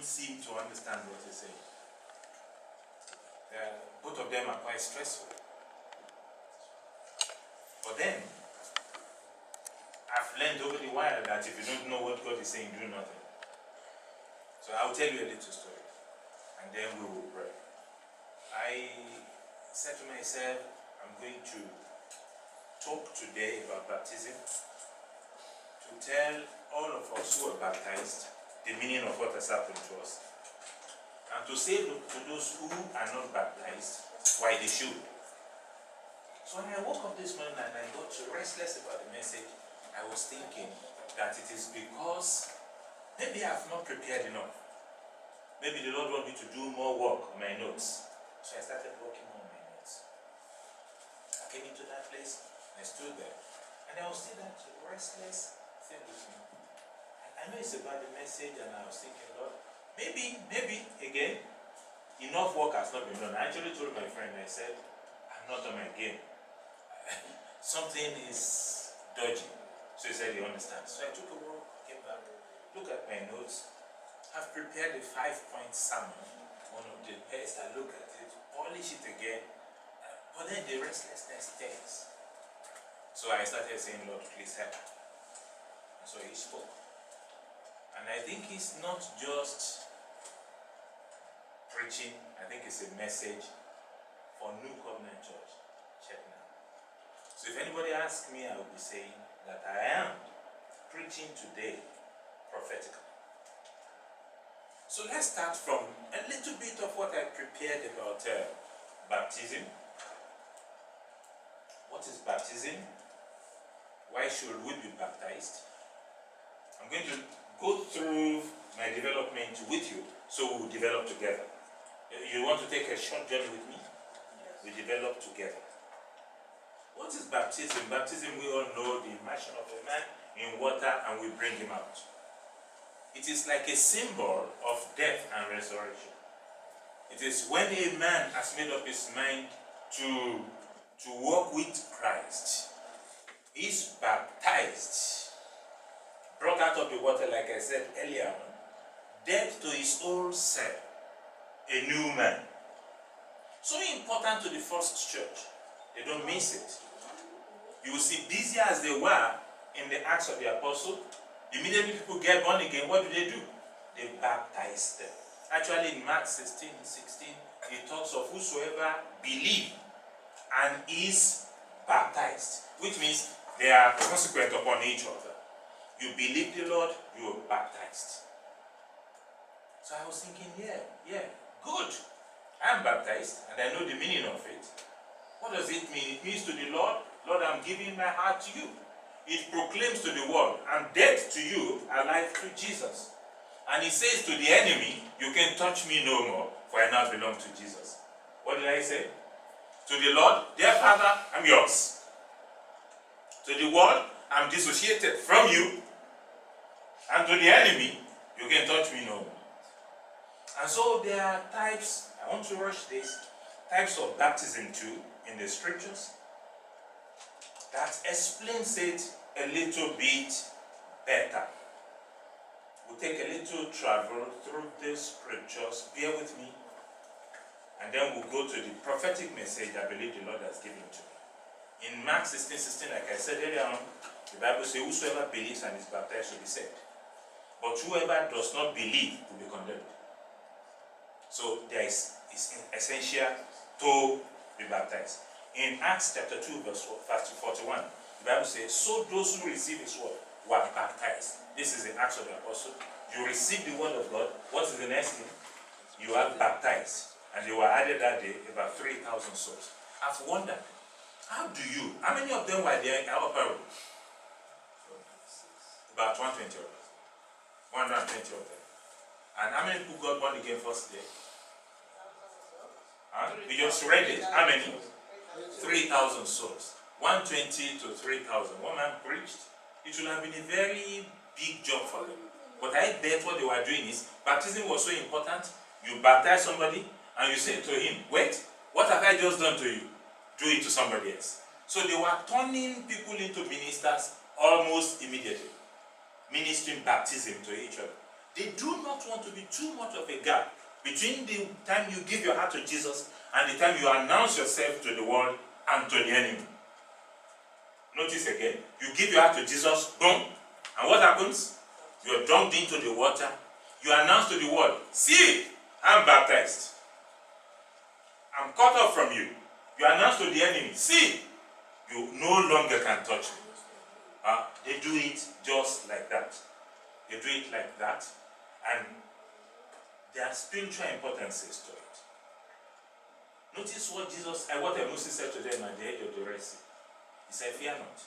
don't seem to understand what he's saying. Both of them are quite stressful. But then, I've learned over the while that if you don't know what God is saying, do nothing. So I'll tell you a little story, and then we will pray. I said to myself, I'm going to talk today about baptism, to tell all of us who are baptized the meaning of what has happened to us, and to say to those who are not baptized why they should. So when I woke up this morning and I got restless about the message, I was thinking that it is because maybe I have not prepared enough. Maybe the Lord wants me to do more work on my notes. So I started working on my notes. I came into that place, I stood there, and I was still that restless thing with me. I know it's about the message, and I was thinking, Lord, maybe, again, enough work has not been done. I actually told my friend, I said, I'm not on my game. Something is dodgy. So he said, he understands. So I took a walk, came back, look at my notes. I've prepared a 5-point sermon, one of the best. I look at it, polish it again, but then the restlessness stays. So I started saying, Lord, please help. And so he spoke. And I think it's not just preaching, I think it's a message for New Covenant Church, Cheltenham. So if anybody asks me, I will be saying that I am preaching today prophetically. So let's start from a little bit of what I prepared about baptism. What is baptism? Why should we be baptized? I'm going to go through my development with you, so we'll develop together. You want to take a short journey with me? Yes. We develop together. What is baptism? Baptism, we all know, the immersion of a man in water and we bring him out. It is like a symbol of death and resurrection. It is when a man has made up his mind to walk with Christ, is baptized, brought out of the water, like I said earlier on, dead to his old self, a new man. So important to the first church, they don't miss it. You will see, busy as they were in the Acts of the Apostle, immediately people get born again, what do? They baptize them. Actually in Mark 16, it talks of whosoever believe and is baptized, which means they are consequent upon each other. You believe the Lord, you are baptized. So I was thinking, yeah, good. I'm baptized and I know the meaning of it. What does it mean? It means to the Lord, Lord, I'm giving my heart to you. It proclaims to the world, I'm dead to you, alive to Jesus. And he says to the enemy, you can touch me no more, for I now belong to Jesus. What did I say? To the Lord, dear Father, I'm yours. To the world, I'm dissociated from you. And to the enemy, you can touch me no more. And so there are types, I want to rush this, types of baptism too in the scriptures that explains it a little bit better. We'll take a little travel through the scriptures, bear with me, and then we'll go to the prophetic message I believe the Lord has given to me. In Mark 16, like I said earlier on, the Bible says, whosoever believes and is baptized shall be saved. But whoever does not believe will be condemned. So there is essential to be baptized. In Acts chapter 2, verse 41, the Bible says, so those who receive his word were baptized. This is the Acts of the Apostle. You receive the word of God. What is the next thing? You are baptized. And they were added that day about 3,000 souls. I've wondered, how many of them were there in our parable? About 120 of them. 120 of them. And how many people got born again first day? We just read it. How many? 3,000 souls. 120 to 3,000. One man preached. It would have been a very big job for them. But I bet what they were doing is, baptism was so important. You baptize somebody and you say to him, wait, what have I just done to you? Do it to somebody else. So they were turning people into ministers almost immediately. Ministering baptism to each other. They do not want to be too much of a gap between the time you give your heart to Jesus and the time you announce yourself to the world and to the enemy. Notice again, you give your heart to Jesus, boom, and what happens? You are dunked into the water. You announce to the world, see, I'm baptized. I'm cut off from you. You announce to the enemy, see, you no longer can touch me. They do it just like that. They do it like that, and there are spiritual importances to it. Notice what Moses said to them at the edge of the Red Sea. He said, fear not.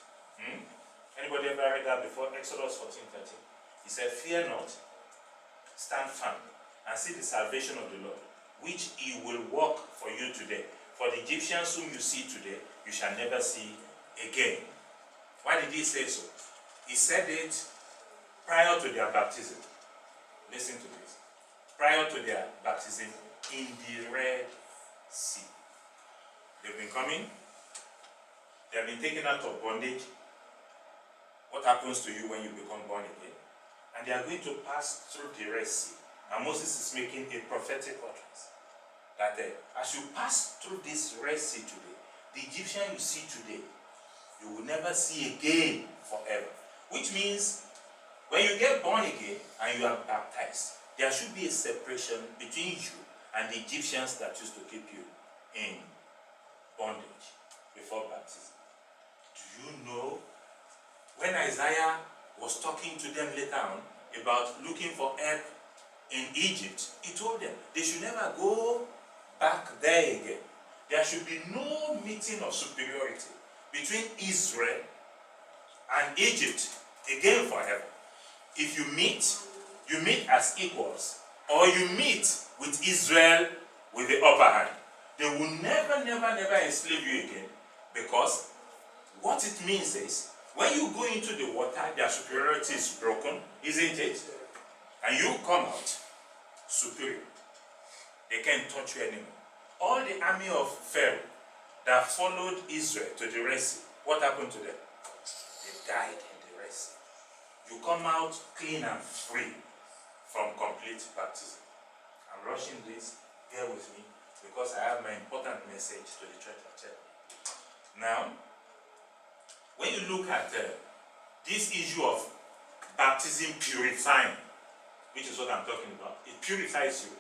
Anybody ever read that before? Exodus 14:13. He said, fear not, stand firm, and see the salvation of the Lord, which he will work for you today. For the Egyptians whom you see today, you shall never see again. Why did he say so? He said it prior to their baptism. Listen to this. Prior to their baptism in the Red Sea. They've been coming. They have been taken out of bondage. What happens to you when you become born again? And they are going to pass through the Red Sea. And Moses is making a prophetic utterance. That as you pass through this Red Sea today, the Egyptian you see today, you will never see again forever. Which means, when you get born again and you are baptized, there should be a separation between you and the Egyptians that used to keep you in bondage before baptism. Do you know, when Isaiah was talking to them later on about looking for help in Egypt, he told them they should never go back there again. There should be no meeting of superiority between Israel and Egypt again forever. If you meet as equals, or you meet with Israel with the upper hand. They will never, never, never enslave you again, because what it means is, when you go into the water, their superiority is broken, isn't it? And you come out superior. They can't touch you anymore. All the army of Pharaoh that followed Israel to the Red Sea, what happened to them? They died in the Red Sea. You come out clean and free from complete baptism. I'm rushing this, bear with me, because I have my important message to the church of Cheltenham. Now, when you look at this issue of baptism purifying, which is what I'm talking about, it purifies you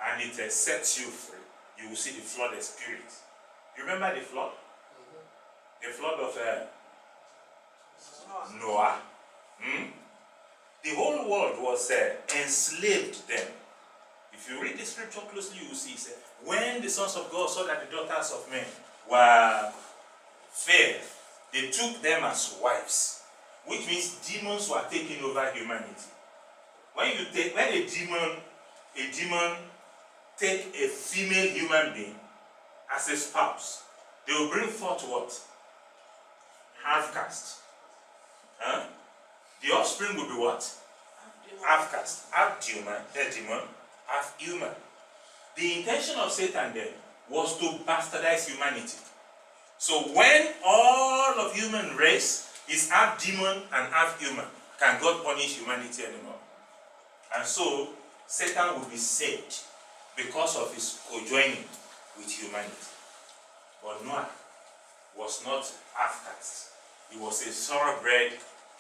and it sets you free. You will see the flood experience. You remember the flood? The flood of Noah. The whole world was enslaved then. If you read the scripture closely, you will see, when the sons of God saw that the daughters of men were fair, they took them as wives, which means demons were taking over humanity. When a demon take a female human being as a spouse, they will bring forth what? Half caste. The offspring will be what? Half caste, half demon, half human. The intention of Satan then was to bastardize humanity. So when all of human race is half demon and half human, can God punish humanity anymore? And so Satan will be saved because of his co-joining with humanity. But Noah was not half caste. He was a thoroughbred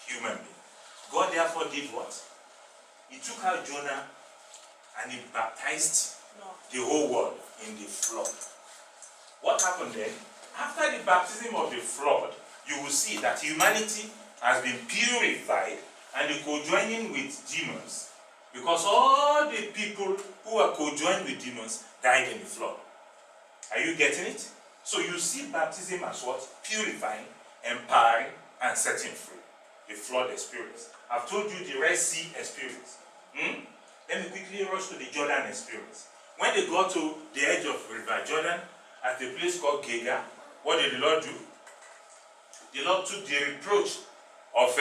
human being. God therefore did what? He took out Jonah and he baptized the whole world in the flood. What happened then? After the baptism of the flood, you will see that humanity has been purified and the co-joining with demons, because all the people who are co-joined with demons died in the flood. Are you getting it? So you see baptism as what? Purifying, empowering, and setting free. The flood experience. I've told you the Red Sea experience. Let me quickly rush to the Jordan experience. When they got to the edge of River Jordan, at a place called Gega, what did the Lord do? The Lord took the reproach of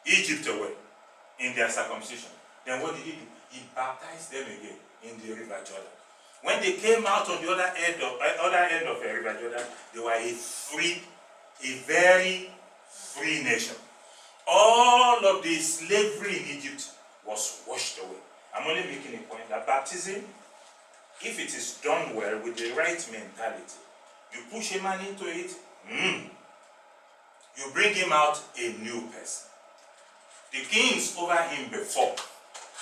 Egypt away in their circumcision. Then what did he do? He baptized them again in the River Jordan. When they came out on the other end of River Jordan, they were a very free nation. All of the slavery in Egypt was washed away. I'm only making a point that baptism, if it is done well with the right mentality, you push a man into it, you bring him out a new person. The kings over him before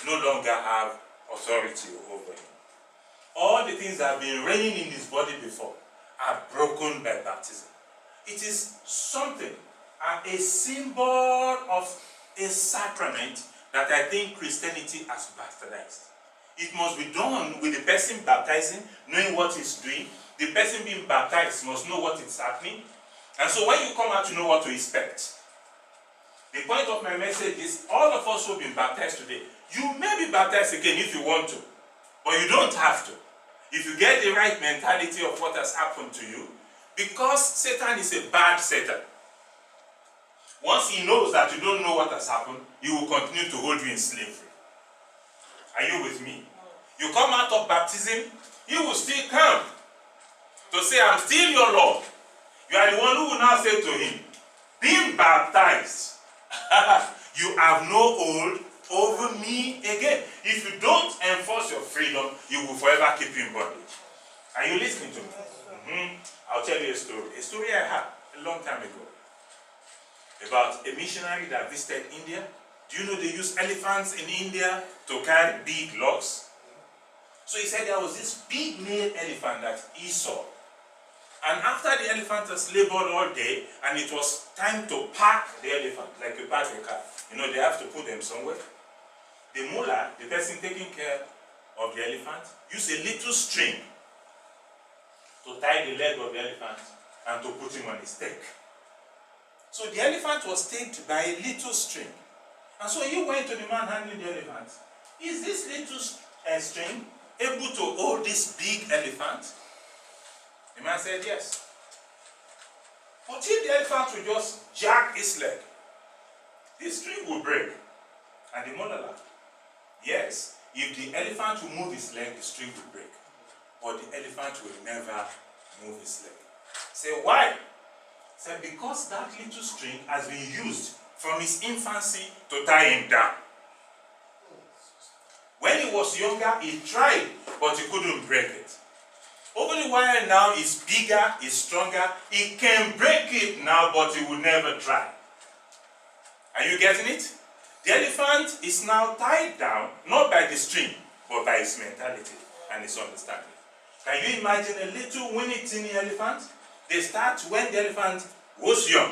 no longer have authority over him. All the things that have been reigning in his body before are broken by baptism. It is something, a symbol of a sacrament that I think Christianity has bastardized. It must be done with the person baptizing, knowing what he's doing. The person being baptized must know what is happening. And so when you come out, you know what to expect. The point of my message is, all of us who have been baptized today, you may be baptized again if you want to, but you don't have to. If you get the right mentality of what has happened to you, because Satan is a bad Satan. Once he knows that you don't know what has happened, he will continue to hold you in slavery. Are you with me? You come out of baptism, he will still come to say, I'm still your Lord. You are the one who will now say to him, being baptized, you have no hold over me again. If you don't enforce your freedom, you will forever keep you in bondage. Are you listening to me? I'll tell you a story. A story I had a long time ago about a missionary that visited India. Do you know they use elephants in India to carry big logs? So he said there was this big male elephant that he saw. And after the elephant has labored all day and it was time to park the elephant, like you park a car, you know, they have to put them somewhere. The mullah, the person taking care of the elephant, used a little string to tie the leg of the elephant and to put him on his stake. So the elephant was staked by a little string. And so he went to the man handling the elephant. Is this little string able to hold this big elephant? The man said yes. But if the elephant will just jack his leg, the string will break. And the mullah laughed. Yes, if the elephant will move his leg, the string will break. But the elephant will never move his leg. Say, why? Say, because that little string has been used from his infancy to tie him down. When he was younger, he tried, but he couldn't break it. Over the while now, he's bigger, he's stronger. He can break it now, but he will never try. Are you getting it? The elephant is now tied down, not by the string, but by his mentality and his understanding. Can you imagine a little winny teeny elephant? They start when the elephant was young.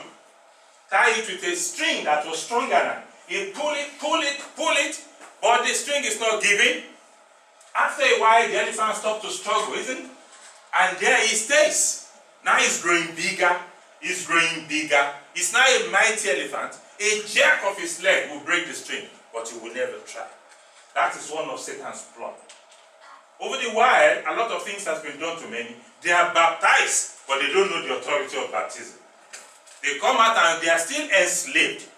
Tie it with a string that was stronger than. He pull it, but the string is not giving. After a while, the elephant stops to struggle, isn't it? And there he stays. Now he's growing bigger. He's growing bigger. He's now a mighty elephant. A jerk of his leg will break the string, but he will never try. That is one of Satan's plots. Over the while, a lot of things has been done to many. They are baptized, but they don't know the authority of baptism. They come out and they are still enslaved.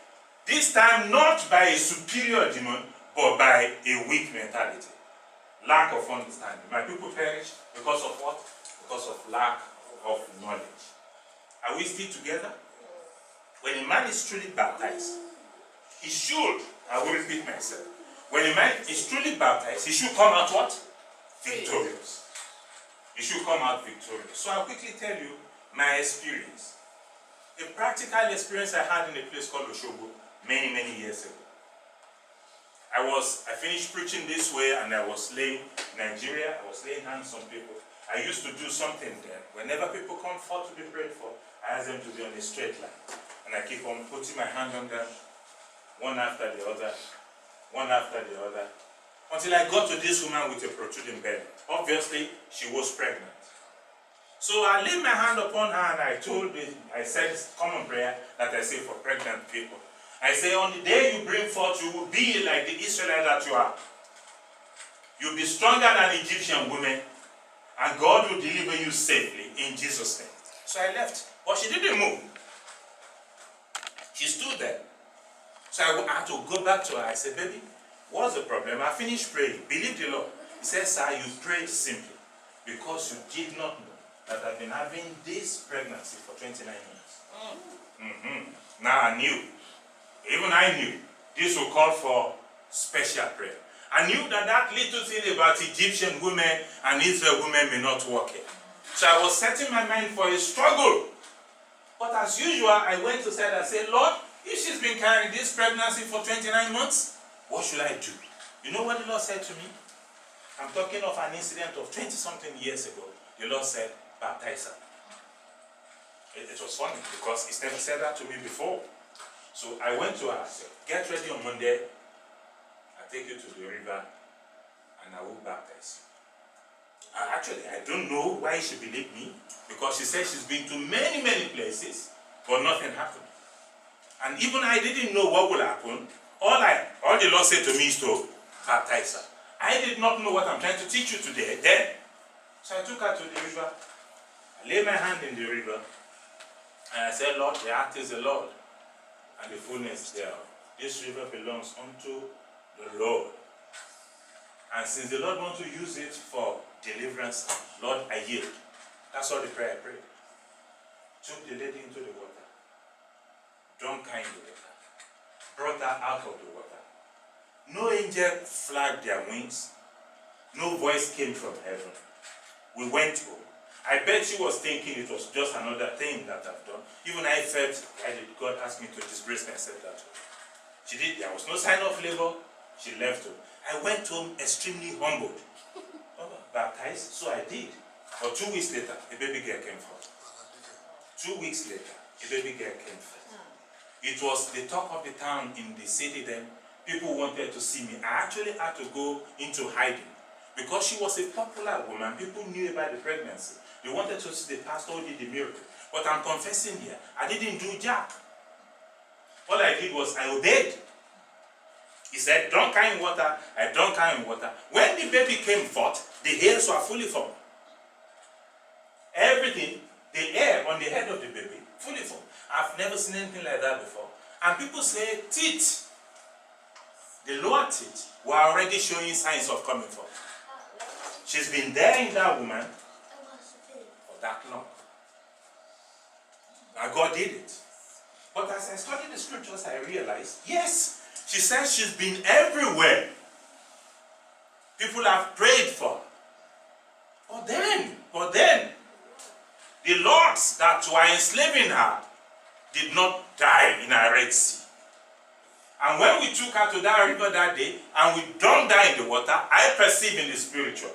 This time not by a superior demon, but by a weak mentality. Lack of understanding. My people perish because of what? Because of lack of knowledge. Are we still together? When a man is truly baptized, he should, I will repeat myself, when a man is truly baptized, he should come out what? Victorious. He should come out victorious. So I'll quickly tell you my experience. A practical experience I had in a place called Oshobo many years ago. I finished preaching this way and I was laying Nigeria, I was laying hands on people. I used to do something there. Whenever people come forth to be prayed for, I ask them to be on a straight line. And I keep on putting my hand on them, one after the other, until I got to this woman with a protruding belly. Obviously, she was pregnant. So I laid my hand upon her and I said this common prayer that I say for pregnant people. I say, on the day you bring forth, you will be like the Israelite that you are. You'll be stronger than Egyptian women, and God will deliver you safely in Jesus' name. So I left, but she didn't move. She stood there. So I had to go back to her. I said, baby, what's the problem? I finished praying. Believe the Lord. He said, sir, you prayed simply because you did not know that I've been having this pregnancy for 29 years. Now I knew. Even I knew this will call for special prayer. I knew that that little thing about Egyptian women and Israel women may not work here. So I was setting my mind for a struggle. But as usual, I went to God and said, Lord, if she's been carrying this pregnancy for 29 months, what should I do? You know what the Lord said to me? I'm talking of an incident of 20-something years ago. The Lord said, baptize her. It was funny because He's never said that to me before. So I went to her and said, get ready on Monday. I'll take you to the river and I will baptize you. Actually, I don't know why she believed me, because she said she's been to many, many places, but nothing happened. And even I didn't know what would happen. All the Lord said to me is to baptize her. I did not know what I'm trying to teach you today then. So I took her to the river. I laid my hand in the river, and I said, Lord, the earth is the Lord, and the fullness thereof. This river belongs unto the Lord. And since the Lord wants to use it for deliverance, Lord, I yield. That's all the prayer I prayed. Took the lady into the water, dunked her in the water, brought her out of the water. No angel flagged their wings. No voice came from heaven. We went home. I bet she was thinking it was just another thing that I've done. Even I felt, why did God ask me to disgrace myself that way? She did. There was no sign of labor. She left home. I went home extremely humbled. Baptized, so I did. But 2 weeks later, a baby girl came forth. 2 weeks later, a baby girl came forth. It was the talk of the town in the city then. People wanted to see me. I actually had to go into hiding. Because she was a popular woman, people knew about the pregnancy. They wanted to see the pastor who did the miracle. But I'm confessing here, I didn't do jack. All I did was I obeyed. He said, dunk her in water. I dunk her in water. When the baby came forth, the hairs were fully formed. Everything, the hair on the head of the baby, fully formed. I've never seen anything like that before. And people say, teeth, the lower teeth, were already showing signs of coming forth. She's been there in that woman for that long. And God did it. But as I studied the scriptures, I realized, yes, she says she's been everywhere. People have prayed for her. But then, the lords that were enslaving her did not die in a Red Sea. And when we took her to that river that day, and we dunked her in the water, I perceived in the spiritual,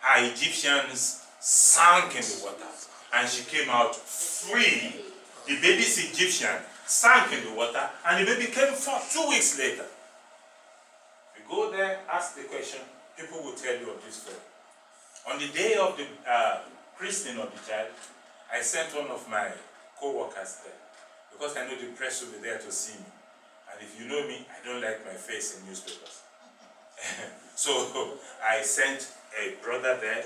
her Egyptians sank in the water, and she came out free. The baby's Egyptian sank in the water, and the baby came forth 2 weeks later. You go there, ask the question, people will tell you of this story. On the day of the christening of the child, I sent one of my co-workers there, because I know the press will be there to see me. And if you know me, I don't like my face in newspapers. So I sent a brother there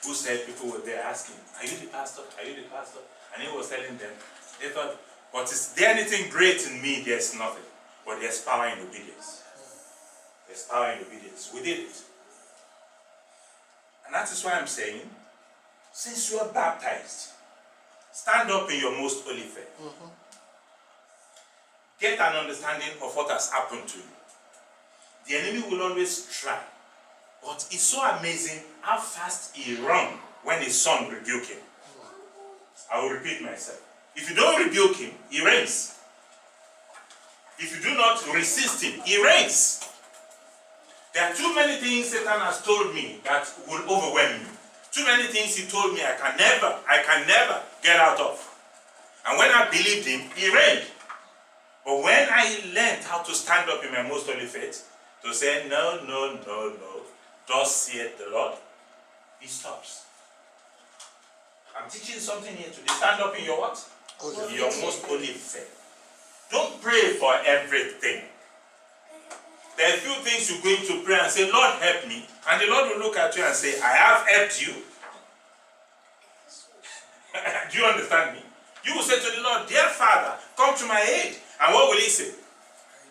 who said people were there asking, are you the pastor? Are you the pastor? And he was telling them, they thought, but is there anything great in me? There's nothing. But there's power in obedience. There's power in obedience. We did it. And that is why I'm saying, since you are baptized, stand up in your most holy faith. Get an understanding of what has happened to you. The enemy will always try. But it's so amazing how fast he runs when his son rebukes him. I will repeat myself. If you don't rebuke him, he reigns. If you do not resist him, he reigns. There are too many things Satan has told me that will overwhelm me. Too many things he told me I can never get out of. And when I believed him, he reigned. But when I learned how to stand up in my most holy faith, to say, no, thus saith the Lord, he stops. I'm teaching something here today. Stand up in your what? Your most holy faith. Don't pray for everything. There are a few things you go into prayer and say, Lord, help me. And the Lord will look at you and say, I have helped you. Do you understand me? You will say to the Lord, dear Father, come to my aid. And what will he say?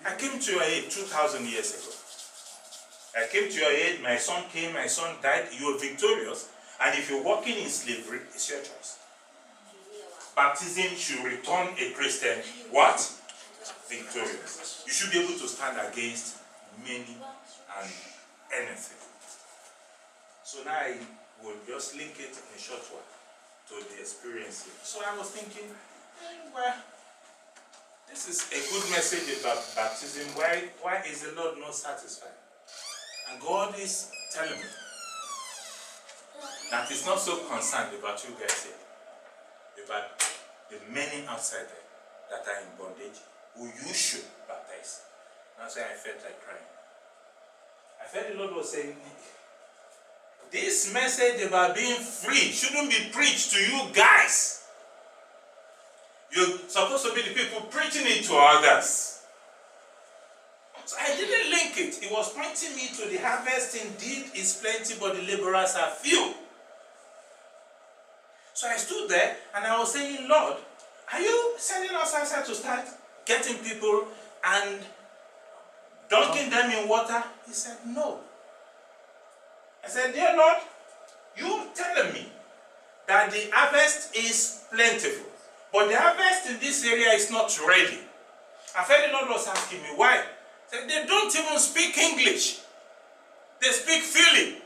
I came to your aid 2,000 years ago. I came to your aid, my son came, my son died, you are victorious. And if you're walking in slavery, it's your choice. Baptism should return a Christian, what? Victorious. You should be able to stand against many and anything. So now I will just link it in a short while to the experience here. So I was thinking, well, this is a good message about baptism. Why is the Lord not satisfied? And God is telling me that He's not so concerned about you guys here, about the many outside there that are in bondage, who you should baptize. That's why I felt like crying. I felt the Lord was saying, this message about being free shouldn't be preached to you guys. You're supposed to be the people preaching it to others. So I didn't link it. It was pointing me to the harvest indeed is plenty, but the laborers are few. So I stood there and I was saying, Lord, are you sending us outside to start getting people and dunking them in water? He said, no. I said, dear Lord, you telling me that the harvest is plentiful, but the harvest in this area is not ready. I felt the Lord was asking me why. He said, they don't even speak English. They speak Philly.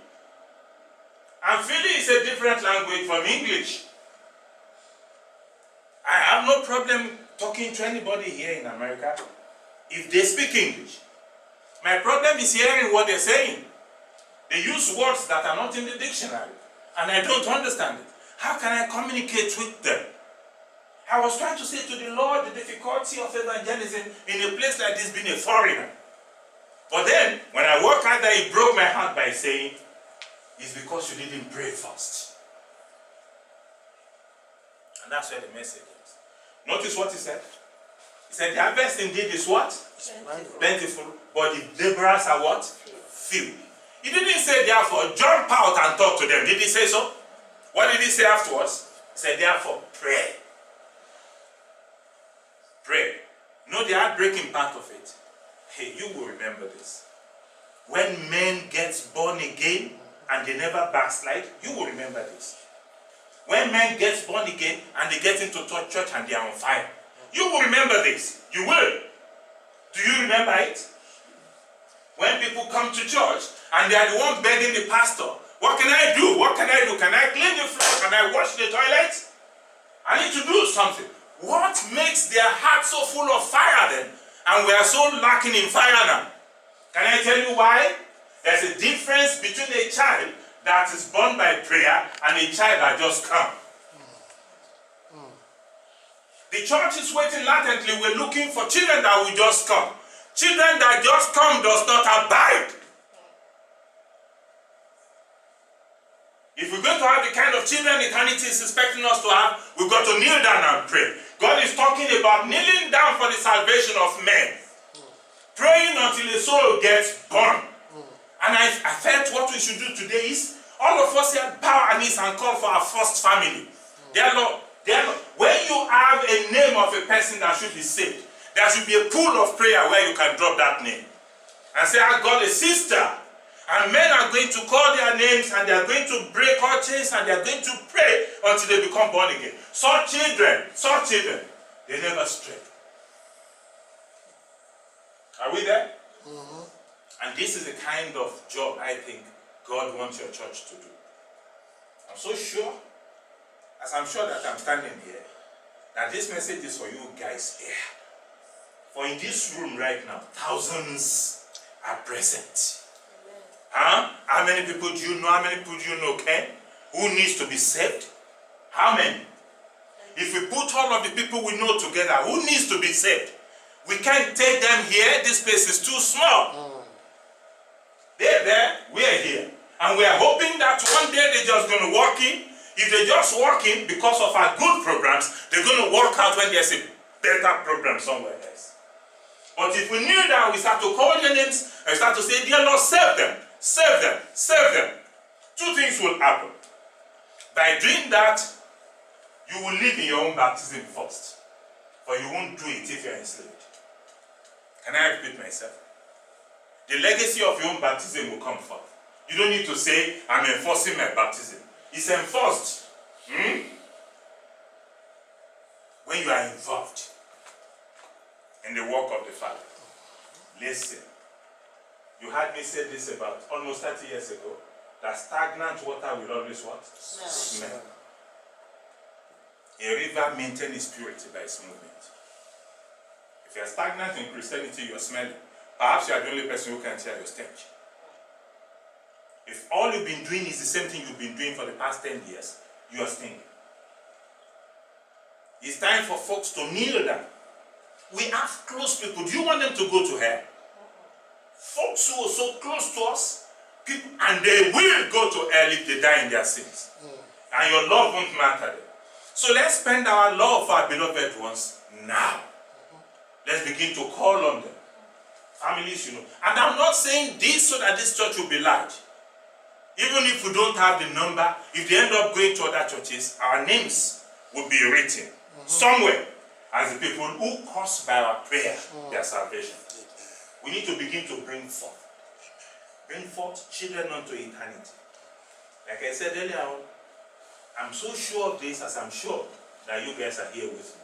And Philly is a different language from English. I have no problem talking to anybody here in America if they speak English. My problem is hearing what they're saying. They use words that are not in the dictionary, and I don't understand it. How can I communicate with them? I was trying to say to the Lord the difficulty of evangelism in a place like this, being a foreigner. But then, when I walked out there, He broke my heart by saying, it's because you didn't pray first. And that's where the message is. Notice what He said. He said, the harvest indeed is what? Plentiful. But the laborers are what? Few. He didn't say, therefore, jump out and talk to them. Did He say so? What did He say afterwards? He said, therefore, pray. Pray. You know the heartbreaking part of it? Hey, you will remember this. When men get born again and they never backslide, you will remember this. When men get born again and they get into church and they are on fire, you will remember this. You will. Do you remember it? When people come to church and they are the ones begging the pastor, what can I do? What can I do? Can I clean the floor? Can I wash the toilet? I need to do something. What makes their heart so full of fire then? And we are so lacking in fire now. Can I tell you why? There's a difference between a child that is born by prayer and a child that just comes. The church is waiting latently. We're looking for children that will just come. Children that just come does not abide. If we're going to have the kind of children eternity is expecting us to have, we've got to kneel down and pray. God is talking about kneeling down for the salvation of men. Praying until the soul gets born. And I felt what we should do today is, all of us here bow our knees and call for our first family. Dear Lord, when you have a name of a person that should be saved, there should be a pool of prayer where you can drop that name. And say, I got a sister. And men are going to call their names and they are going to break all chains and they are going to pray until they become born again. Such children, they never stray. Are we there? Mm-hmm. And this is the kind of job I think God wants your church to do. I'm so sure, as I'm sure that I'm standing here, that this message is for you guys here. For in this room right now, thousands are present. Huh? How many people do you know? How many people do you know, Ken? Who needs to be saved? How many? If we put all of the people we know together, who needs to be saved? We can't take them here. This place is too small. They're there, we're here. And we are hoping that one day they're just going to walk in. If they just walk in because of our good programs, they're going to walk out when there's a better program somewhere else. But if we kneel down, we start to call their names and start to say, dear Lord, save them, save them, save them. Two things will happen. By doing that, you will live in your own baptism first. But you won't do it if you're enslaved. Can I repeat myself? The legacy of your own baptism will come forth. You don't need to say, I'm enforcing my baptism. It's enforced. When you are involved in the work of the Father. Listen. You heard me say this about almost 30 years ago, that stagnant water will always what? Smell. A river maintains its purity by its movement. If you are stagnant in Christianity, you are smelling. Perhaps you are the only person who can tell your stench. If all you've been doing is the same thing you've been doing for the past 10 years, you are stinking. It's time for folks to kneel down. We have close people. Do you want them to go to hell? Folks who are so close to us, people, and they will go to hell if they die in their sins. And your love won't matter them. So let's spend our love for our beloved ones now. Let's begin to call on them. Families, you know. And I'm not saying this so that this church will be large. Even if we don't have the number, if they end up going to other churches, our names will be written somewhere as the people who caused by our prayer their salvation. We need to begin to bring forth children unto eternity. Like I said earlier on, I'm so sure of this, as I'm sure that you guys are here with me.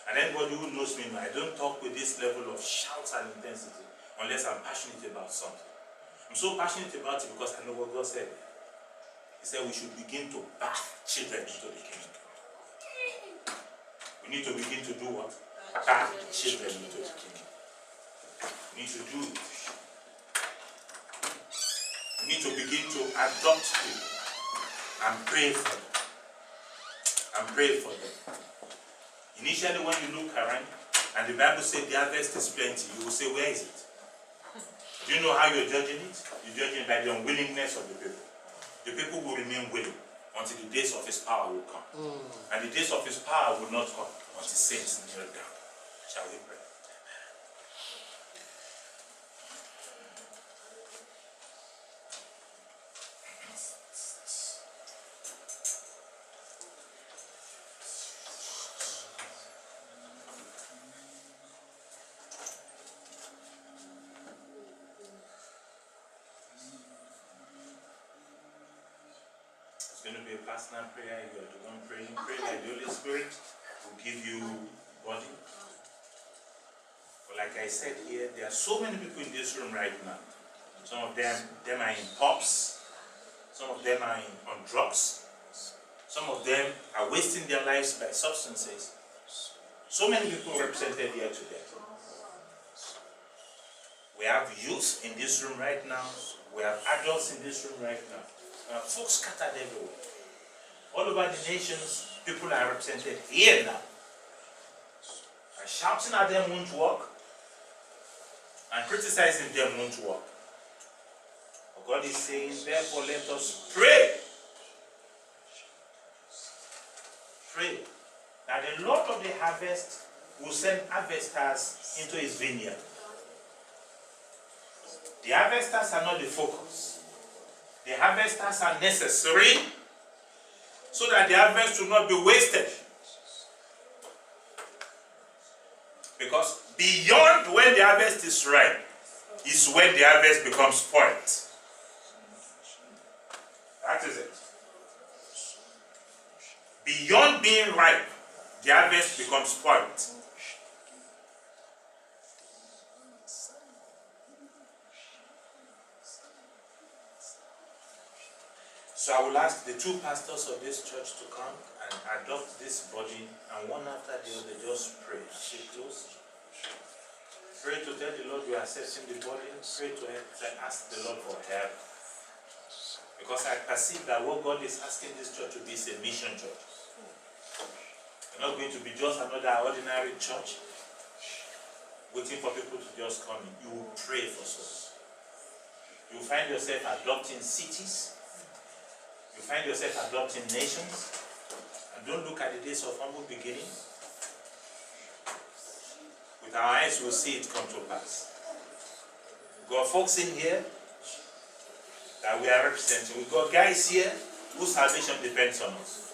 And anybody who knows me, I don't talk with this level of shouts and intensity unless I'm passionate about something. I'm so passionate about it because I know what God said. He said we should begin to bath children into the kingdom. We need to begin to do what? Bath children into the kingdom. We need to do it. We need to begin to adopt them and pray for them. And pray for them. Initially, when you look around and the Bible says the harvest is plenty, you will say, where is it? Do you know how you're judging it? You're judging it by the unwillingness of the people. The people will remain willing until the days of his power will come. And the days of his power will not come until saints kneel down. Shall we pray? It's going to be a personal prayer. You are the one praying. Pray that the Holy Spirit will give you body. But like I said here, there are so many people in this room right now. Some of them are in pubs. Some of them are on drugs. Some of them are wasting their lives by substances. So many people represented here today. We have youth in this room right now. We have adults in this room right now. Folks scattered everywhere. All over the nations, people are represented here now. And shouting at them won't work. And criticizing them won't work. But God is saying, therefore let us pray. Pray that the Lord of the harvest will send harvesters into his vineyard. The harvesters are not the focus. The harvesters are necessary so that the harvest will not be wasted. Because beyond when the harvest is ripe is when the harvest becomes spoiled. That is it. Beyond being ripe, the harvest becomes spoiled. So I will ask the two pastors of this church to come and adopt this body, and one after the other just pray. Stay close. Pray to tell the Lord you are accepting the body. Pray to ask the Lord for help. Because I perceive that what God is asking this church to be is a mission church. It's not going to be just another ordinary church waiting for people to just come in. You will pray for souls. You will find yourself adopting cities. You find yourself adopting nations. And don't look at the days of humble beginning. With our eyes, we'll see it come to pass. We've got folks in here that we are representing. We've got guys here whose salvation depends on us.